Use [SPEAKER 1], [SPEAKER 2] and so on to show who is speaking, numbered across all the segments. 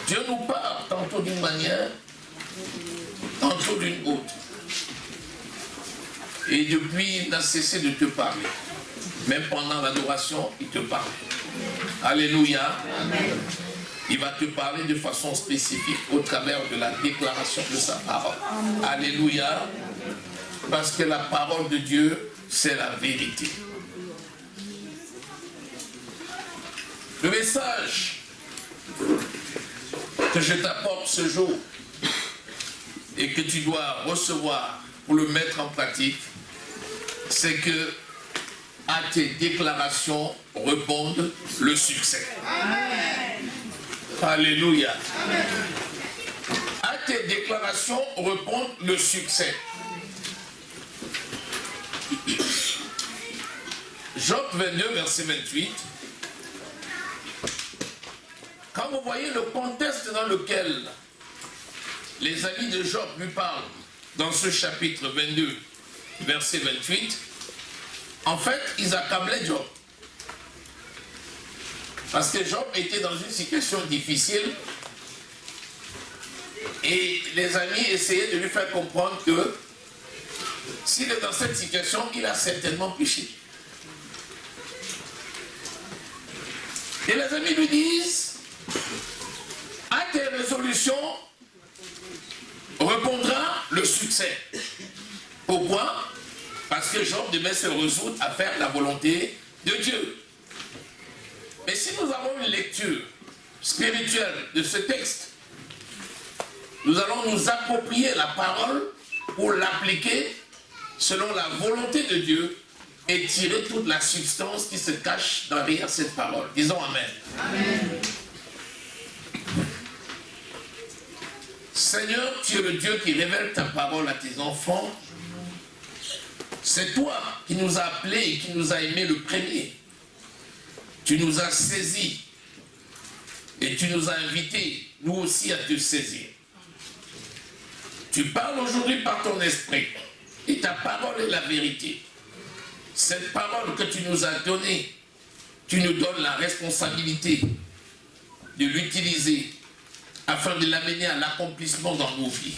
[SPEAKER 1] Dieu nous parle tantôt d'une manière, tantôt d'une autre. Et depuis, il n'a cessé de te parler. Même pendant l'adoration, il te parle. Alléluia. Amen. Il va te parler de façon spécifique au travers de la déclaration de sa parole. Amen. Alléluia. Parce que la parole de Dieu, c'est la vérité. Le message que je t'apporte ce jour et que tu dois recevoir pour le mettre en pratique, c'est que à tes déclarations répondent le succès. Amen. Alléluia. Amen. À tes déclarations répondent le succès. Job 22, verset 28. Quand vous voyez le contexte dans lequel les amis de Job lui parlent dans ce chapitre 22, verset 28, en fait, ils accablaient Job. Parce que Job était dans une situation difficile et les amis essayaient de lui faire comprendre que s'il est dans cette situation, il a certainement péché. Et les amis lui disent, à tes résolutions répondra le succès. Pourquoi? Parce que Job devait se résoudre à faire la volonté de Dieu. Mais si nous avons une lecture spirituelle de ce texte, nous allons nous approprier la parole pour l'appliquer selon la volonté de Dieu et tirer toute la substance qui se cache derrière cette parole. Disons Amen. Amen. Seigneur, tu es le Dieu qui révèle ta parole à tes enfants. C'est toi qui nous as appelés et qui nous as aimés le premier. Tu nous as saisis et tu nous as invités, nous aussi, à te saisir. Tu parles aujourd'hui par ton esprit et ta parole est la vérité. Cette parole que tu nous as donnée, tu nous donnes la responsabilité de l'utiliser afin de l'amener à l'accomplissement dans nos vies.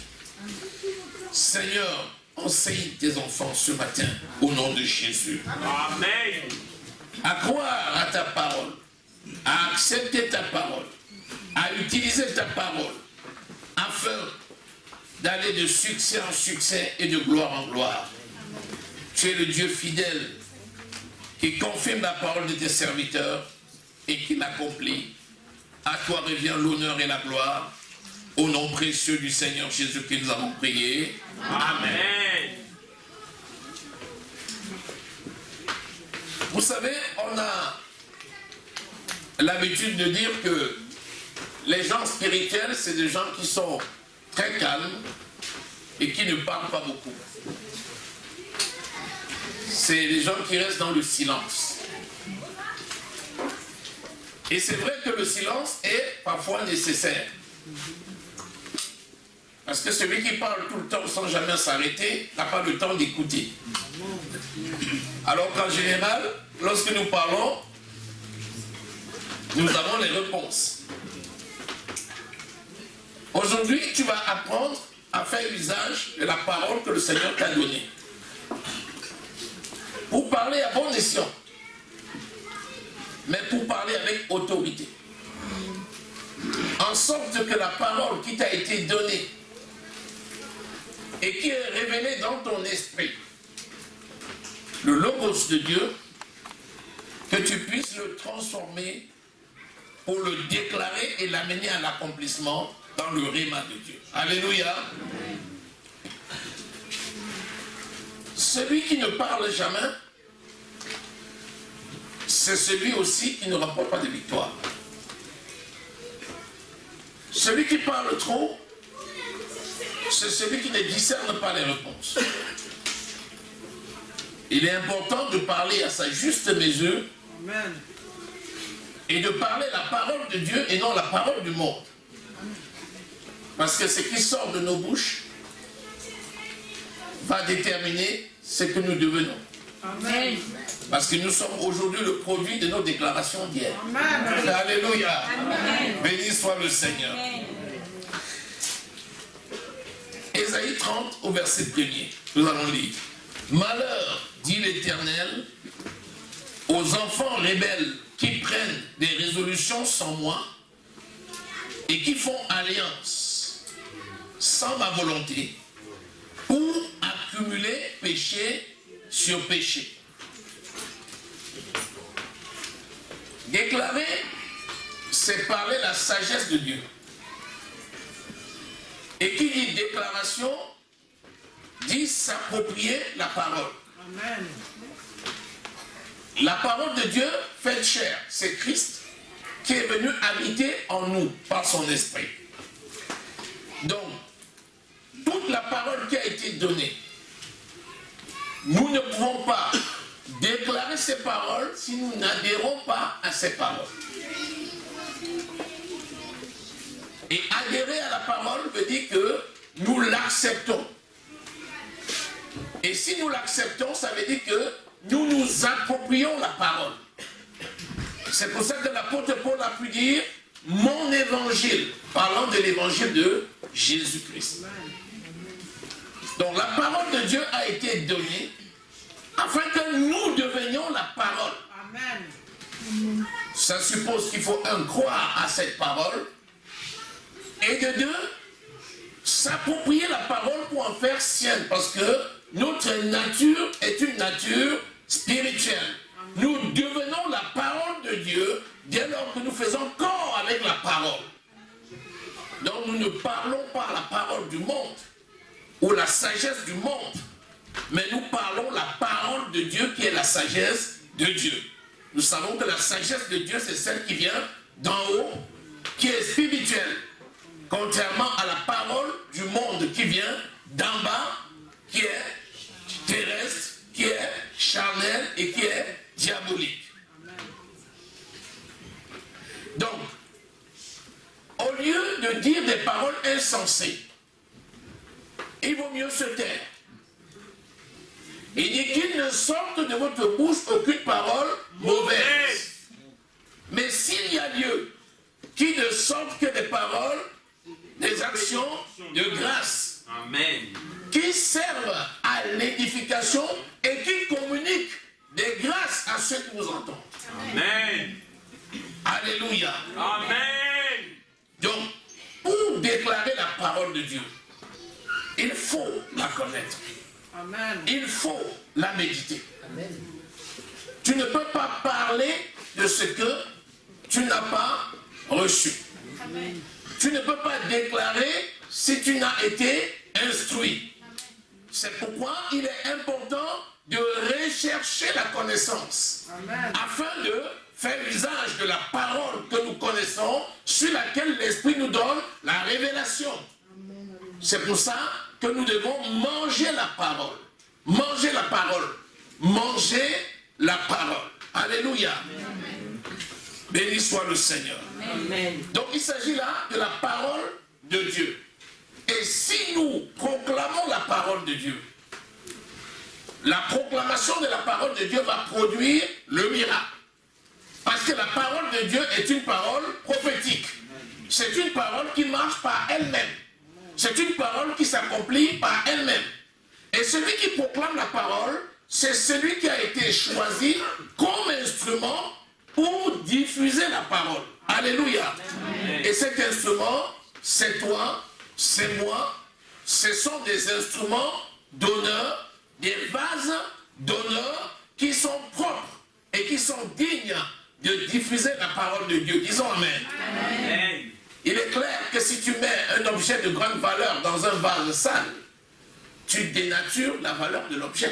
[SPEAKER 1] Seigneur, enseigne tes enfants ce matin au nom de Jésus. Amen. À croire à ta parole, à accepter ta parole, à utiliser ta parole afin d'aller de succès en succès et de gloire en gloire. Tu es le Dieu fidèle qui confirme la parole de tes serviteurs et qui l'accomplit. À toi revient l'honneur et la gloire. Au nom précieux du Seigneur Jésus que nous avons prié. Amen. Vous savez, on a l'habitude de dire que les gens spirituels, c'est des gens qui sont très calmes et qui ne parlent pas beaucoup. C'est des gens qui restent dans le silence. Et c'est vrai que le silence est parfois nécessaire. Parce que celui qui parle tout le temps sans jamais s'arrêter n'a pas le temps d'écouter. Alors qu'en général, lorsque nous parlons, nous avons les réponses. Aujourd'hui, tu vas apprendre à faire usage de la parole que le Seigneur t'a donnée. Pour parler à bon escient, mais pour parler avec autorité. En sorte que la parole qui t'a été donnée et qui est révélée dans ton esprit, le logos de Dieu, que tu puisses le transformer pour le déclarer et l'amener à l'accomplissement dans le rhéma de Dieu. Alléluia. Celui qui ne parle jamais, c'est celui aussi qui ne rapporte pas de victoire. Celui qui parle trop, c'est celui qui ne discerne pas les réponses. Il est important de parler à sa juste mesure. Amen. Et de parler la parole de Dieu et non la parole du monde. Parce que ce qui sort de nos bouches va déterminer ce que nous devenons.
[SPEAKER 2] Amen.
[SPEAKER 1] Parce que nous sommes aujourd'hui le produit de nos déclarations d'hier. Alléluia.
[SPEAKER 2] Amen.
[SPEAKER 1] Béni soit le Seigneur.
[SPEAKER 2] Amen.
[SPEAKER 1] Ésaïe 30 au verset 1er. Nous allons lire. Malheur, dit l'Éternel, aux enfants rebelles qui prennent des résolutions sans moi et qui font alliance sans ma volonté pour accumuler péché sur péché. Déclarer, c'est parler la sagesse de Dieu. Et qui dit déclaration, dit s'approprier la parole.
[SPEAKER 2] Amen.
[SPEAKER 1] La parole de Dieu faite chair, c'est Christ qui est venu habiter en nous par son esprit. Donc, toute la parole qui a été donnée, nous ne pouvons pas déclarer ces paroles si nous n'adhérons pas à ces paroles. Et adhérer à la parole veut dire que nous l'acceptons. Et si nous l'acceptons, ça veut dire que nous nous approprions la parole. C'est pour ça que l'apôtre Paul a pu dire mon évangile, parlant de l'évangile de Jésus-Christ. Donc la parole de Dieu a été donnée afin que nous devenions la parole.
[SPEAKER 2] Amen.
[SPEAKER 1] Ça suppose qu'il faut croire à cette parole et de deux, s'approprier la parole pour en faire sienne, parce que notre nature est une nature spirituelle. Nous devenons la parole de Dieu dès lors que nous faisons corps avec la parole. Donc nous ne parlons pas la parole du monde ou la sagesse du monde, mais nous parlons la parole de Dieu qui est la sagesse de Dieu. Nous savons que la sagesse de Dieu, c'est celle qui vient d'en haut, qui est spirituelle, contrairement à la parole du monde qui vient d'en bas, qui est terrestre, qui est charnel et qui est diabolique. Donc, au lieu de dire des paroles insensées, il vaut mieux se taire. Il dit qu'il ne sorte de votre bouche aucune parole mauvaise. Mais s'il y a lieu qu'il ne sorte que des paroles, des actions de grâce.
[SPEAKER 3] Amen.
[SPEAKER 1] Qui servent à l'édification et qui communiquent des grâces à ceux qui nous entendent.
[SPEAKER 3] Amen.
[SPEAKER 1] Alléluia.
[SPEAKER 3] Amen.
[SPEAKER 1] Donc, pour déclarer la parole de Dieu, il faut la connaître.
[SPEAKER 2] Amen.
[SPEAKER 1] Il faut la méditer.
[SPEAKER 2] Amen.
[SPEAKER 1] Tu ne peux pas parler de ce que tu n'as pas reçu.
[SPEAKER 2] Amen.
[SPEAKER 1] Tu ne peux pas déclarer si tu n'as été instruit. C'est pourquoi il est important de rechercher la connaissance.
[SPEAKER 2] Amen.
[SPEAKER 1] Afin de faire usage de la parole que nous connaissons, sur laquelle l'Esprit nous donne la révélation. C'est pour ça que nous devons manger la parole. Manger la parole. Manger la parole. Alléluia. Amen. Béni soit le Seigneur.
[SPEAKER 2] Amen.
[SPEAKER 1] Donc il s'agit là de la parole de Dieu. Et si nous proclamons la parole de Dieu, la proclamation de la parole de Dieu va produire le miracle. Parce que la parole de Dieu est une parole prophétique. C'est une parole qui marche par elle-même. C'est une parole qui s'accomplit par elle-même. Et celui qui proclame la parole, c'est celui qui a été choisi comme instrument pour diffuser la parole. Alléluia. Amen. Et cet instrument, c'est toi, c'est moi. Ce sont des instruments d'honneur, des vases d'honneur qui sont propres et qui sont dignes de diffuser la parole de Dieu. Disons Amen.
[SPEAKER 3] Amen.
[SPEAKER 1] Il est clair que si tu mets un objet de grande valeur dans un vase sale, tu dénatures la valeur de l'objet.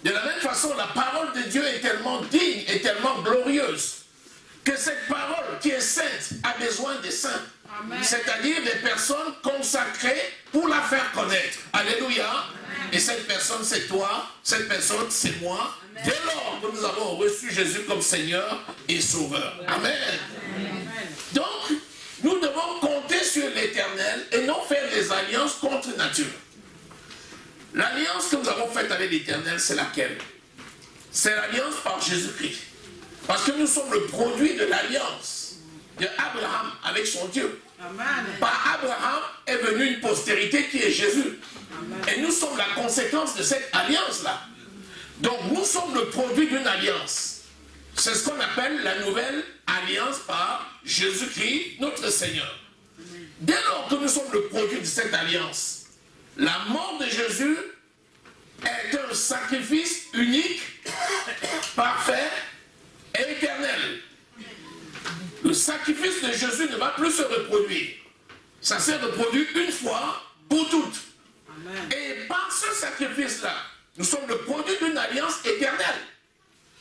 [SPEAKER 1] De la même façon, la parole de Dieu est tellement digne et tellement glorieuse que cette parole qui est sainte a besoin des saints. C'est-à-dire des personnes consacrées pour la faire connaître. Alléluia. Amen. Et cette personne, c'est toi. Cette personne, c'est moi. Amen. Dès lors que nous avons reçu Jésus comme Seigneur et Sauveur. Amen. Amen. Donc, nous devons compter sur l'Éternel et non faire des alliances contre nature. L'alliance que nous avons faite avec l'Éternel, c'est laquelle? c'est l'alliance par Jésus-Christ. Parce que nous sommes le produit de l'alliance d'Abraham avec son Dieu.
[SPEAKER 2] Amen.
[SPEAKER 1] Par Abraham est venue une postérité qui est Jésus.
[SPEAKER 2] Amen.
[SPEAKER 1] Et nous sommes la conséquence de cette alliance-là. Donc nous sommes le produit d'une alliance. C'est ce qu'on appelle la nouvelle alliance par Jésus-Christ, notre Seigneur. Dès lors que nous sommes le produit de cette alliance, la mort de Jésus est un sacrifice unique, parfait et éternel. Le sacrifice de Jésus ne va plus se reproduire. Ça s'est reproduit une fois pour toutes.
[SPEAKER 2] Amen.
[SPEAKER 1] Et par ce sacrifice-là, nous sommes le produit d'une alliance éternelle.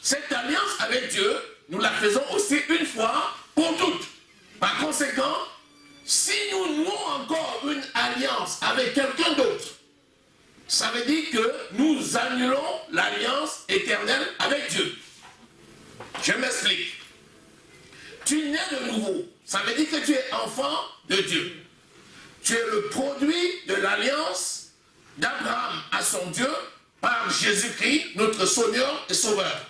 [SPEAKER 1] Cette alliance avec Dieu, nous la faisons aussi une fois pour toutes. Par conséquent, si nous nouons encore une alliance avec quelqu'un d'autre, ça veut dire que nous annulons l'alliance éternelle avec Dieu. Je m'explique. Tu nais de nouveau. Ça veut dire que tu es enfant de Dieu. Tu es le produit de l'alliance d'Abraham à son Dieu par Jésus-Christ, notre Seigneur et Sauveur.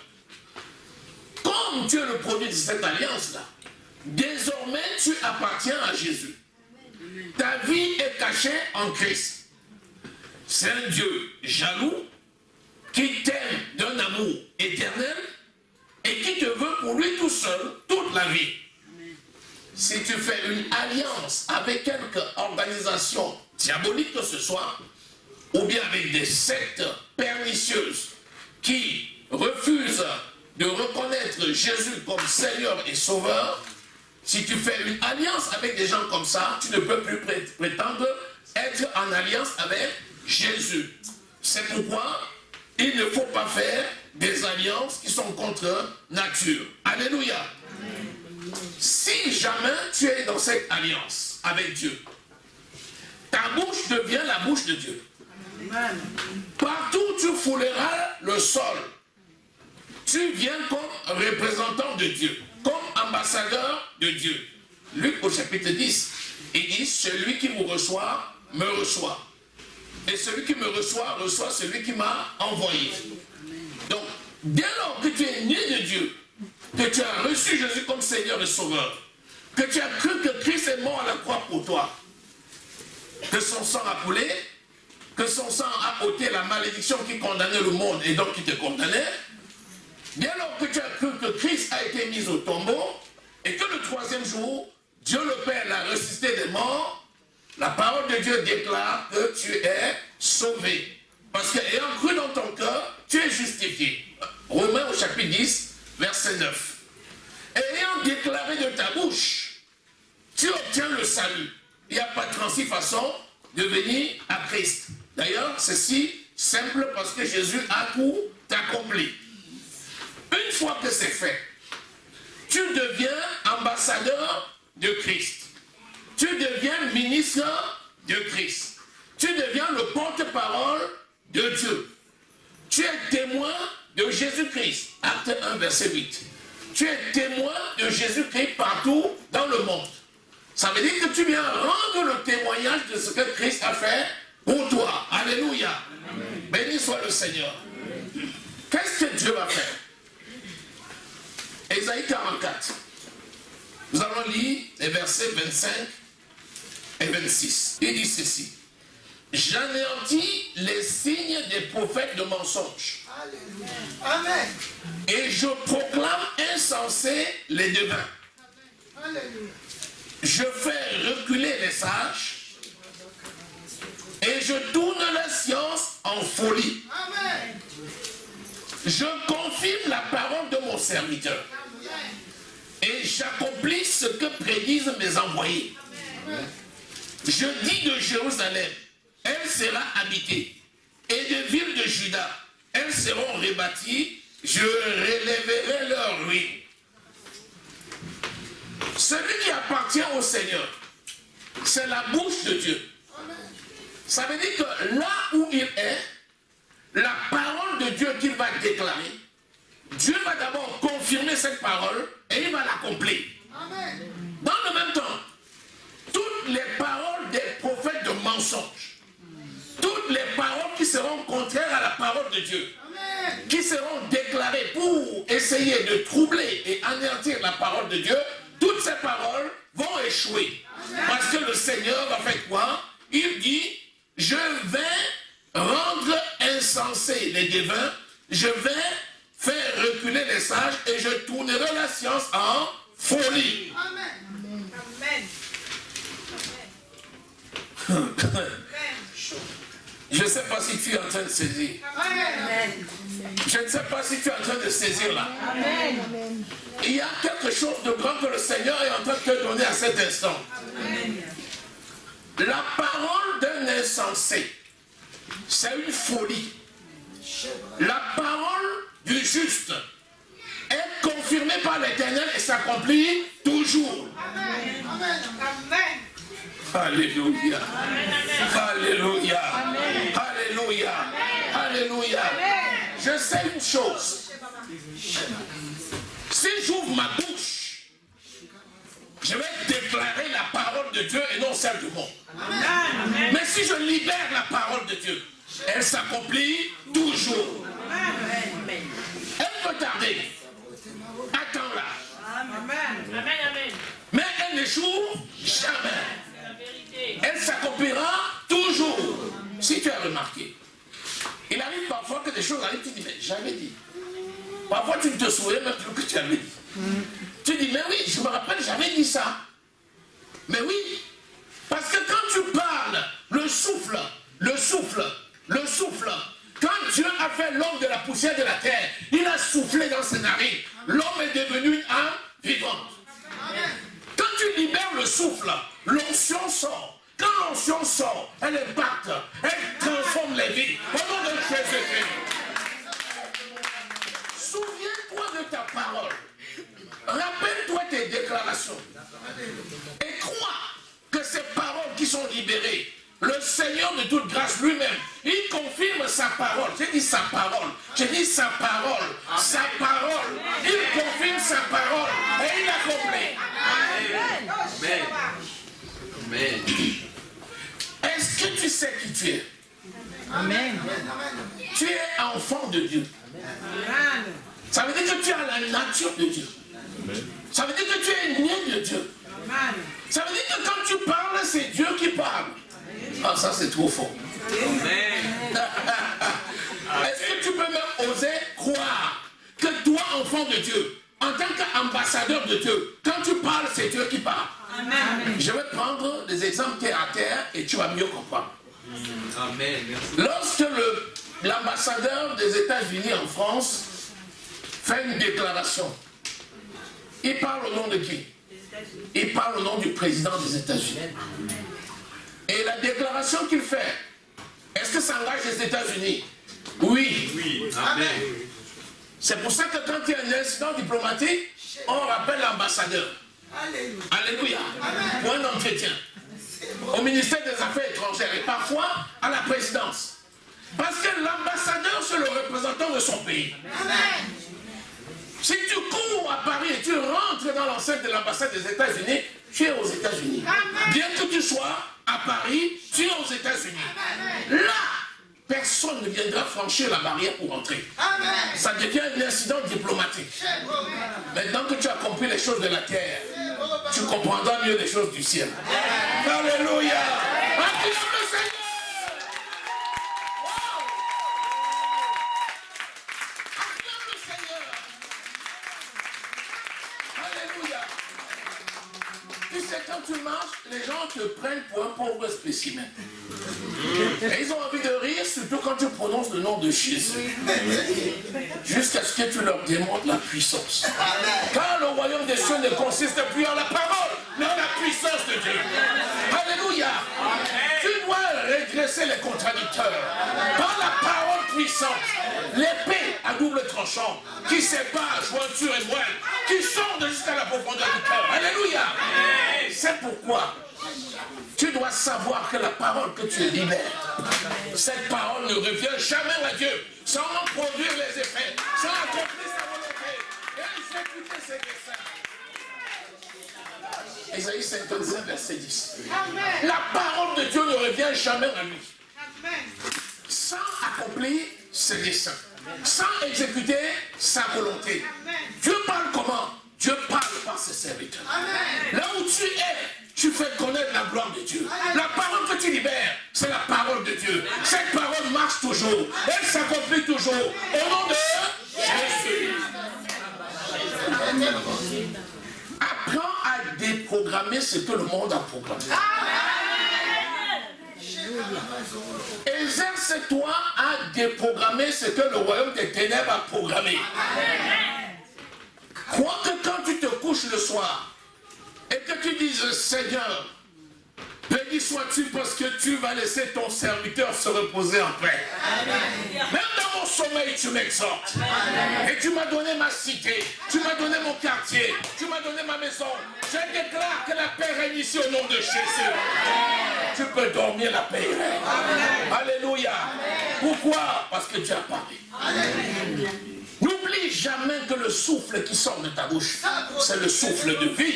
[SPEAKER 1] Comme tu es le produit de cette alliance-là, désormais tu appartiens à Jésus. Ta vie est cachée en Christ. C'est un Dieu jaloux qui t'aime d'un amour éternel et qui te veut pour lui tout seul toute la vie. Si tu fais une alliance avec quelque organisation diabolique que ce soit, ou bien avec des sectes pernicieuses qui refusent de reconnaître Jésus comme Seigneur et Sauveur, si tu fais une alliance avec des gens comme ça, tu ne peux plus prétendre être en alliance avec Jésus. C'est pourquoi il ne faut pas faire des alliances qui sont contre nature. Alléluia. Si jamais tu es dans cette alliance avec Dieu, ta bouche devient la bouche de Dieu.
[SPEAKER 2] Amen.
[SPEAKER 1] Partout où tu fouleras le sol, tu viens comme représentant de Dieu, comme ambassadeur de Dieu. Luc au chapitre 10, il dit, celui qui vous reçoit, me reçoit. Et celui qui me reçoit, reçoit celui qui m'a envoyé. Donc, dès lors que tu es né de Dieu, que tu as reçu Jésus comme Seigneur et Sauveur, que tu as cru que Christ est mort à la croix pour toi, que son sang a coulé, que son sang a ôté la malédiction qui condamnait le monde et donc qui te condamnait, dès lors que tu as cru que Christ a été mis au tombeau et que le troisième jour, Dieu le Père l'a ressuscité des morts, la parole de Dieu déclare que tu es sauvé. Parce qu'ayant cru dans ton cœur, tu es justifié. Romains au chapitre 10, verset 9. Et ayant déclaré de ta bouche, tu obtiens le salut. Il n'y a pas de 36 façons de venir à Christ. D'ailleurs, c'est si simple parce que Jésus a tout accompli. Une fois que c'est fait, tu deviens ambassadeur de Christ. Tu deviens ministre de Christ. Tu deviens le porte-parole de Dieu. Tu es témoin de Jésus-Christ. Acte 1, verset 8. Tu es témoin de Jésus-Christ partout dans le monde. Ça veut dire que tu viens rendre le témoignage de ce que Christ a fait pour toi. Alléluia. Amen. Béni soit le Seigneur. Qu'est-ce que Dieu va faire? Ésaïe 44. Nous allons lire les versets 25 et 26. Il dit ceci. J'anéantis les signes des prophètes de mensonges.
[SPEAKER 4] Alléluia. Amen.
[SPEAKER 1] Et je proclame insensés les devins.
[SPEAKER 4] Alléluia.
[SPEAKER 1] Je fais reculer les sages et je tourne la science en folie.
[SPEAKER 4] Amen.
[SPEAKER 1] Je confirme la parole de mon serviteur et j'accomplis ce que prédisent mes envoyés.
[SPEAKER 4] Amen.
[SPEAKER 1] Je dis de Jérusalem, elle sera habitée, et des villes de Juda, elles seront rebâties, je relèverai leurs ruines. Celui qui appartient au Seigneur, c'est la bouche de Dieu. Ça veut dire que là où il est, la parole de Dieu qu'il va déclarer, Dieu va d'abord confirmer cette parole et il va l'accomplir.
[SPEAKER 4] Amen.
[SPEAKER 1] Dans le même temps, toutes les paroles des prophètes de mensonges, toutes les paroles qui seront contraires à la parole de Dieu,
[SPEAKER 4] Amen.
[SPEAKER 1] qui seront déclarées pour essayer de troubler et anéantir la parole de Dieu, toutes ces paroles vont échouer. Parce que le Seigneur a fait quoi? Il dit, je vais rendre insensés les devins, je vais faire reculer les sages et je tournerai la science en folie.
[SPEAKER 4] Amen.
[SPEAKER 2] Amen.
[SPEAKER 1] Je ne sais pas si tu es en train de saisir.
[SPEAKER 4] Amen.
[SPEAKER 1] Je ne sais pas si tu es en train de saisir là.
[SPEAKER 2] Amen.
[SPEAKER 1] Il y a quelque chose de grand que le Seigneur est en train de te donner à cet instant.
[SPEAKER 2] Amen.
[SPEAKER 1] La parole d'un insensé, c'est une folie. La parole du juste est confirmée par l'Éternel et s'accomplit toujours.
[SPEAKER 4] Amen. Amen.
[SPEAKER 2] Amen.
[SPEAKER 1] Alléluia. Alléluia. Alléluia. Alléluia. Je sais une chose. Si j'ouvre ma bouche, je vais déclarer la parole de Dieu et non celle du monde.
[SPEAKER 2] Amen.
[SPEAKER 1] Mais si je libère la parole de Dieu, elle s'accomplit toujours.
[SPEAKER 2] Amen.
[SPEAKER 1] Elle peut tarder. Attends-la.
[SPEAKER 2] Amen.
[SPEAKER 1] Mais elle n'échoue jamais. Elle s'accomplira toujours. Si tu as remarqué, il arrive parfois que des choses arrivent, tu dis, mais j'avais dit. Parfois tu ne te souviens même plus que tu avais dit. Tu dis, mais oui, je me rappelle, j'avais dit ça. Mais oui, parce que quand tu parles, le souffle, quand Dieu a fait l'homme de la poussière de la terre, il a soufflé dans ses narines. L'homme est devenu une âme vivante. Quand tu libères le souffle, l'onction sort. Quand l'onction sort, elle impacte, elle transforme les vies. Au nom de Jésus-Christ. Souviens-toi de ta parole. Rappelle-toi tes déclarations. Et crois que ces paroles qui sont libérées, le Seigneur de toute grâce lui-même, il confirme sa parole. J'ai dit sa parole. J'ai dit sa parole. Sa parole. Il confirme sa parole. Et il accomplit.
[SPEAKER 3] Amen. Amen.
[SPEAKER 1] Est-ce que tu sais qui tu es?
[SPEAKER 2] Amen.
[SPEAKER 1] Tu es enfant de Dieu.
[SPEAKER 2] Amen.
[SPEAKER 1] Ça veut dire que tu as la nature de Dieu. Ça veut dire que tu es né de Dieu.
[SPEAKER 2] Amen.
[SPEAKER 1] Ça veut dire que quand tu parles, c'est Dieu qui parle. Ah, ça c'est trop fort.
[SPEAKER 3] Amen.
[SPEAKER 1] Est-ce que tu peux même oser croire que toi, enfant de Dieu, en tant qu'ambassadeur de Dieu, quand tu parles, c'est Dieu qui parle?
[SPEAKER 2] Amen.
[SPEAKER 1] Je vais prendre des exemples terre à terre et tu vas mieux comprendre.
[SPEAKER 3] Amen. Merci.
[SPEAKER 1] Lorsque l'ambassadeur des États-Unis en France fait une déclaration, il parle au nom de qui? Il parle au nom du président des États-Unis. Et la déclaration qu'il fait, est-ce que ça engage les États-Unis? Oui.
[SPEAKER 3] Oui. Amen.
[SPEAKER 1] C'est pour ça que quand il y a un incident diplomatique, on rappelle l'ambassadeur. Alléluia. Pour un entretien. Au ministère des Affaires étrangères et parfois à la présidence. Parce que l'ambassadeur, c'est le représentant de son pays. Si tu cours à Paris et tu rentres dans l'enceinte de l'ambassade des États-Unis, tu es aux États-Unis. Bien que tu sois à Paris, tu es aux États-Unis. Là, personne ne viendra franchir la barrière pour entrer. Ça devient un incident diplomatique. Maintenant que tu as compris les choses de la terre, tu comprendras mieux les choses du ciel. Alléluia. Acclame le Seigneur. Wow. Acclame le Seigneur. Alléluia. Tu sais, quand tu marches, les gens te prennent pour un pauvre spécimen. Et ils ont envie de rire, surtout quand tu prononces le nom de Jésus. Jusqu'à ce que tu leur démontres la puissance. Car le royaume des cieux ne consiste plus en la parole, mais en la puissance de Dieu. Alléluia. Tu dois redresser les contradicteurs. Par la parole puissante, l'épée à double tranchant, qui sépare jointure et moelle, qui sonde jusqu'à la profondeur du cœur. Alléluia. C'est pourquoi tu dois savoir que la parole que tu libères, cette parole ne revient jamais à Dieu sans produire les effets, sans accomplir sa volonté et exécuter ses desseins. Ésaïe 55, verset 10. La parole de Dieu ne revient jamais à lui sans accomplir ses desseins. sans exécuter sa volonté. Dieu parle comment? Dieu parle par ses serviteurs. Là où tu es, tu fais connaître la gloire de Dieu. La parole que tu libères, c'est la parole de Dieu. Cette parole marche toujours. Elle s'accomplit toujours. Au nom de Jésus. Apprends à déprogrammer ce que le monde a programmé. Exerce-toi à déprogrammer ce que le royaume des ténèbres a programmé. Crois que quand tu te couches le soir et que tu dises Seigneur, béni sois-tu parce que tu vas laisser ton serviteur se reposer en paix. Même dans mon sommeil, tu m'exhortes. Et tu m'as donné ma cité, tu m'as donné mon quartier, tu m'as donné ma maison. Je déclare que la paix règne ici au nom de Jésus. Tu peux dormir, la paix règne. Alléluia. Pourquoi? Parce que tu as parlé. N'oublie jamais que le souffle qui sort de ta bouche, c'est le souffle de vie.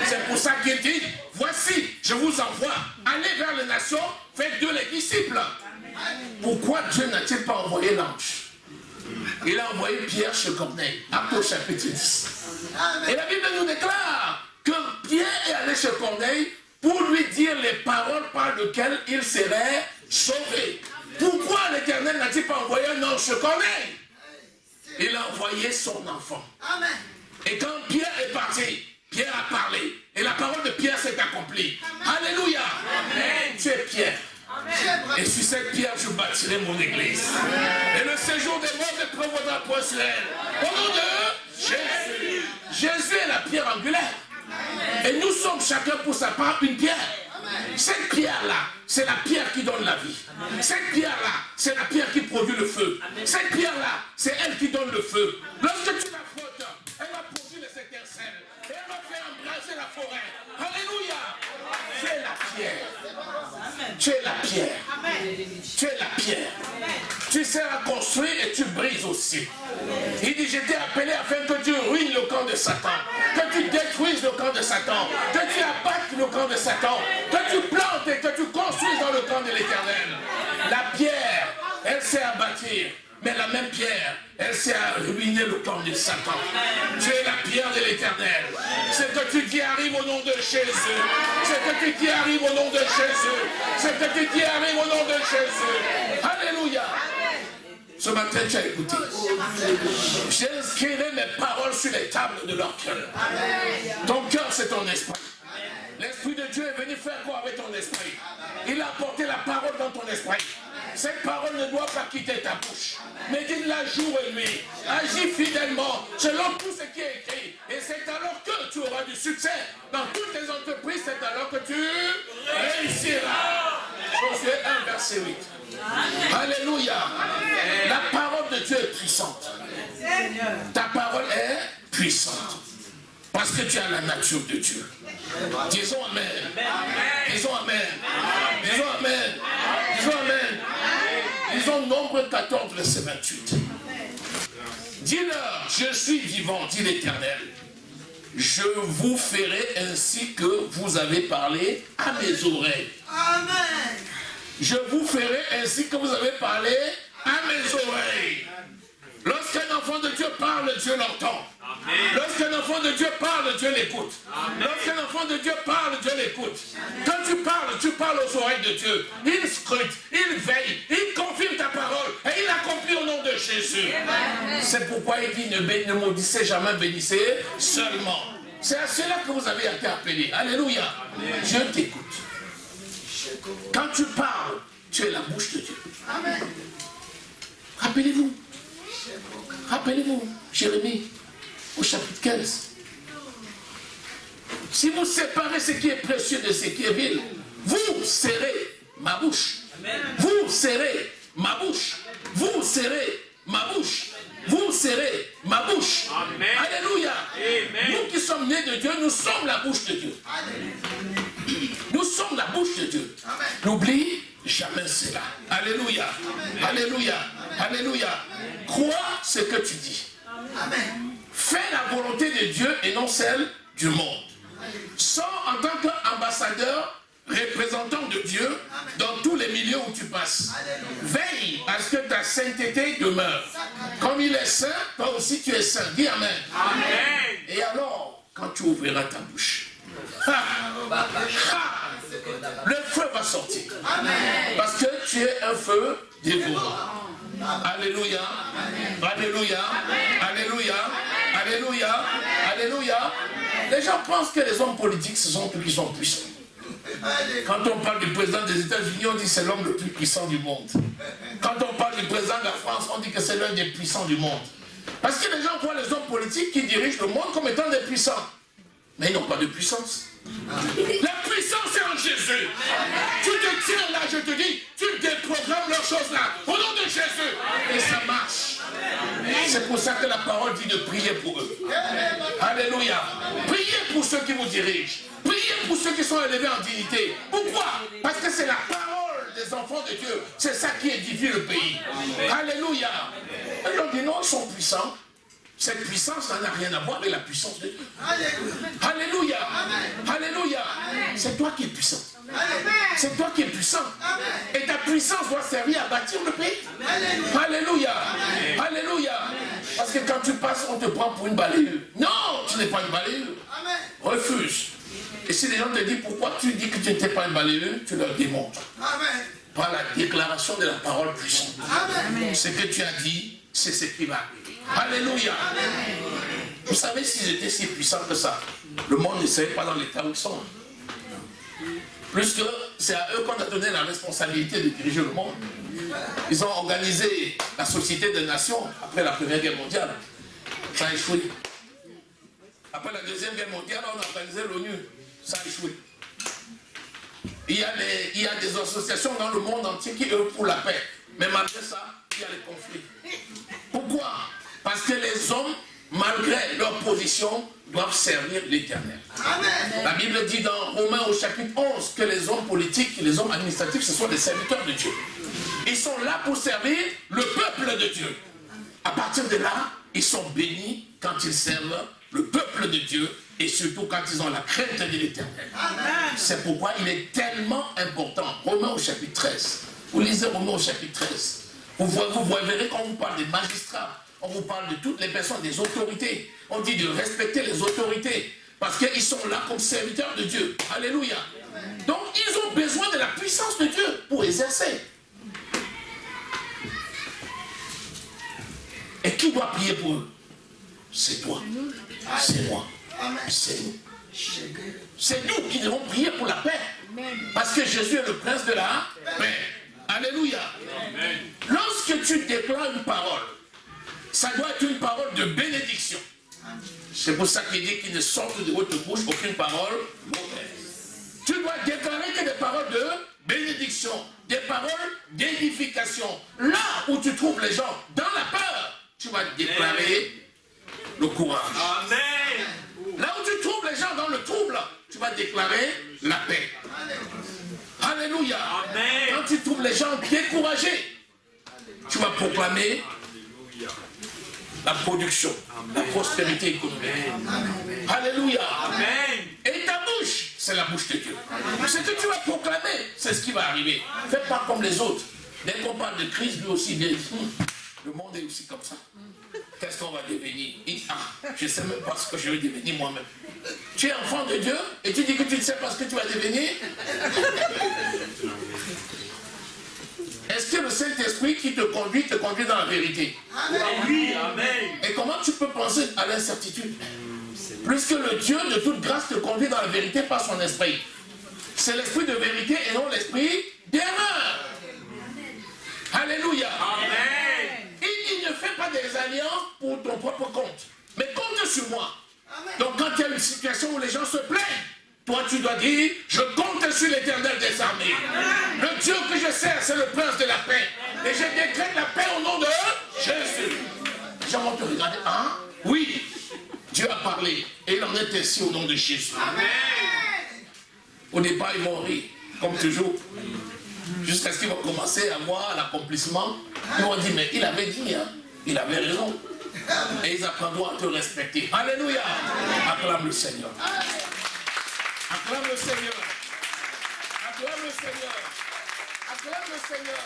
[SPEAKER 1] C'est pour ça qu'il dit, voici, je vous envoie, allez vers les nations, faites-de les disciples. Pourquoi Dieu n'a-t-il pas envoyé l'ange? Il a envoyé Pierre chez Corneille, Actes au chapitre 10. Et la Bible nous déclare que Pierre est allé chez Corneille pour lui dire les paroles par lesquelles il serait sauvé. Pourquoi l'Éternel n'a-t-il pas envoyé un ange chez Corneille? Il a envoyé son enfant. Amen. Et quand Pierre est parti, Pierre a parlé. Et la parole de Pierre s'est accomplie. Amen. Alléluia. Amen. Tu es Pierre. Amen. Et sur cette pierre, je bâtirai mon église. Amen. Et le séjour des morts ne prévaudra point sur elle. Au nom de Jésus. Jésus est la pierre angulaire. Amen. Et nous sommes chacun pour sa part une pierre. Cette pierre-là, c'est la pierre qui donne la vie. Amen. Cette pierre-là, c'est la pierre qui produit le feu. Amen. Cette pierre-là, c'est elle qui donne le feu. Lorsque tu la frottes, elle va produire les étincelles. Et elle va faire embraser la forêt. Alléluia. Tu es la pierre. Amen. Tu es la pierre. Amen. Tu es la pierre. Amen. Tu sers à construire et tu brises aussi. Amen. Il dit, je t'ai appelé afin que tu ruines le camp de Satan. Que tu détruises le camp de Satan. Que tu abattes le camp de Satan. Que tu plantes et que tu construises dans le camp de l'Éternel. La pierre, elle sert à bâtir. Mais la même pierre, elle sert à ruiner le camp de Satan. Tu es la pierre de l'Éternel. C'est que tu t'y arrives au nom de Jésus. C'est que tu t'y arrives au nom de Jésus. C'est que tu t'y arrives au nom de Jésus. Alléluia. Ce matin, tu as écouté. J'inscrirai mes paroles sur les tables de leur cœur. Ton cœur, c'est ton esprit. L'Esprit de Dieu est venu faire quoi avec ton esprit? Il a apporté la parole dans ton esprit. Cette parole ne doit pas quitter ta bouche. Mais dis-la jour et nuit. Agis fidèlement selon tout ce qui est écrit. Et c'est alors que tu auras du succès. Dans toutes tes entreprises, c'est alors que tu réussiras. Josué 1, verset 8. Alléluia. La parole de Dieu est puissante. Ta parole est puissante. Parce que tu as la nature de Dieu. Disons Amen. Disons Amen. Disons Amen. Disons Amen. Disons Nombre 14, verset 28. Dis-leur, je suis vivant, dit l'Éternel. Je vous ferai ainsi que vous avez parlé à mes oreilles. Amen. Je vous ferai ainsi que vous avez parlé à mes oreilles. Lorsqu'un enfant de Dieu parle, Dieu l'entend. Lorsqu'un enfant de Dieu parle, Dieu l'écoute. Lorsqu'un enfant de Dieu parle, Dieu l'écoute. Quand tu parles aux oreilles de Dieu. Il scrute, il veille, il confirme ta parole et il l'accomplit au nom de Jésus. C'est pourquoi il dit ne maudissez jamais, bénissez seulement. C'est à cela que vous avez été appelés. Alléluia. Dieu t'écoute. Quand tu parles, tu es la bouche de Dieu. Rappelez-vous. Rappelez-vous, Jérémie, au chapitre 15. Si vous séparez ce qui est précieux de ce qui est vil, vous serrez ma bouche. Vous serrez ma bouche. Vous serrez ma bouche. Vous serrez ma bouche. Amen. Alléluia. Amen. Nous qui sommes nés de Dieu, nous sommes la bouche de Dieu. Nous sommes la bouche de Dieu. N'oublie jamais cela. Alléluia. Amen. Alléluia. Amen. Alléluia. Crois ce que tu dis. Amen. Fais la volonté de Dieu et non celle du monde. Sors en tant qu'ambassadeur représentant de Dieu dans tous les milieux où tu passes. Veille à ce que ta sainteté demeure. Comme il est saint, toi aussi tu es saint. Dis Amen.
[SPEAKER 3] Amen.
[SPEAKER 1] Et alors, quand tu ouvriras ta bouche, le feu va sortir. Parce que tu es un feu dévorant. Alléluia. Alléluia. Alléluia. Alléluia. Alléluia. Les gens pensent que les hommes politiques, ce sont ceux qui sont puissants. Quand on parle du président des États-Unis, on dit que c'est l'homme le plus puissant du monde. Quand on parle du président de la France, on dit que c'est l'un des puissants du monde. Parce que les gens voient les hommes politiques qui dirigent le monde comme étant des puissants. Mais ils n'ont pas de puissance. La puissance est en Jésus. Tu te tiens là, je te dis, tu déprogrammes leurs choses là, au nom de Jésus. Et ça marche. C'est pour ça que la parole dit de prier pour eux. Alléluia. Priez pour ceux qui vous dirigent. Priez pour ceux qui sont élevés en dignité. Pourquoi? Parce que c'est la parole des enfants de Dieu. C'est ça qui édifie le pays. Alléluia. Et l'on dit non, ils sont puissants. Cette puissance n'a rien à voir avec la puissance de Dieu. Alléluia. Alléluia. C'est toi qui es puissant. C'est toi qui es puissant. Et ta puissance doit servir à bâtir le pays. Alléluia. Alléluia. Parce que quand tu passes, on te prend pour une balayeuse. Non, tu n'es pas une balayeuse. Refuse. Et si les gens te disent pourquoi tu dis que tu n'étais pas une balayeuse, tu leur démontres. Par la déclaration de la parole puissante. Ce que tu as dit, c'est ce qui va arriver. Alléluia. Vous savez, s'ils étaient si puissants que ça, le monde ne serait pas dans l'état où ils sont. Plus que c'est à eux qu'on a donné la responsabilité de diriger le monde. Ils ont organisé la Société des Nations après la Première Guerre mondiale. Ça a échoué. Après la Deuxième Guerre mondiale, on a organisé l'ONU. Ça a échoué. Il y a des associations dans le monde entier qui œuvrent pour la paix. Mais malgré ça, il y a les conflits. Pourquoi? Parce que les hommes, malgré leur position, doivent servir l'Éternel. La Bible dit dans Romains au chapitre 11 que les hommes politiques et les hommes administratifs, ce sont des serviteurs de Dieu. Ils sont là pour servir le peuple de Dieu. À partir de là, ils sont bénis quand ils servent le peuple de Dieu et surtout quand ils ont la crainte de l'Éternel. C'est pourquoi il est tellement important. Romains au chapitre 13. Vous lisez Romains au chapitre 13. Vous verrez quand on vous parle des magistrats, on vous parle de toutes les personnes, des autorités. On dit de respecter les autorités parce qu'ils sont là comme serviteurs de Dieu. Alléluia. Donc ils ont besoin de la puissance de Dieu pour exercer. Et qui doit prier pour eux? C'est toi. C'est moi. C'est nous. C'est nous qui devons prier pour la paix. Parce que Jésus est le prince de la paix. Alléluia. Lorsque tu déclares une parole, ça doit être une parole de bénédiction. C'est pour ça qu'il dit qu'il ne sorte de votre bouche aucune parole mauvaise. Tu dois déclarer que des paroles de bénédiction, des paroles d'édification. Là où tu trouves les gens dans la peur, tu vas déclarer le courage. Amen. Là où tu trouves les gens dans le trouble, tu vas déclarer la paix. Alléluia. Amen. Quand tu trouves les gens découragés, tu vas proclamer la production, la prospérité économique. Amen. Alléluia. Amen. Et ta bouche, c'est la bouche de Dieu. Ce que tu vas proclamer, c'est ce qui va arriver. Fais pas comme les autres. Dès qu'on parle de crise, lui aussi, il dit, le monde est aussi comme ça. Qu'est-ce qu'on va devenir? Il dit, je ne sais même pas ce que je vais devenir moi-même. Tu es enfant de Dieu et tu dis que tu ne sais pas ce que tu vas devenir? Est-ce que le Saint-Esprit qui te conduit dans la vérité? Amen. Oui, amen. Et comment tu peux penser à l'incertitude? Puisque le Dieu de toute grâce te conduit dans la vérité par son esprit. C'est l'esprit de vérité et non l'esprit d'erreur. Alléluia. Amen. Il ne fait pas des alliances pour ton propre compte, mais compte sur moi. Amen. Donc quand il y a une situation où les gens se plaignent, toi tu dois dire, je compte sur l'Éternel des armées. Amen. Le Dieu que je sers, c'est le prince de la paix. Et je décrète la paix au nom de Jésus. Les gens vont te regarder, oui, Dieu a parlé. Et il en est ainsi au nom de Jésus. Amen. Au départ, ils vont rire, comme toujours. Jusqu'à ce qu'ils vont commencer à voir l'accomplissement. Ils vont dire, mais il avait dit, il avait raison. Et ils apprendront à te respecter. Alléluia. Acclame le Seigneur. Acclame le Seigneur. Acclame le Seigneur. Acclame le Seigneur.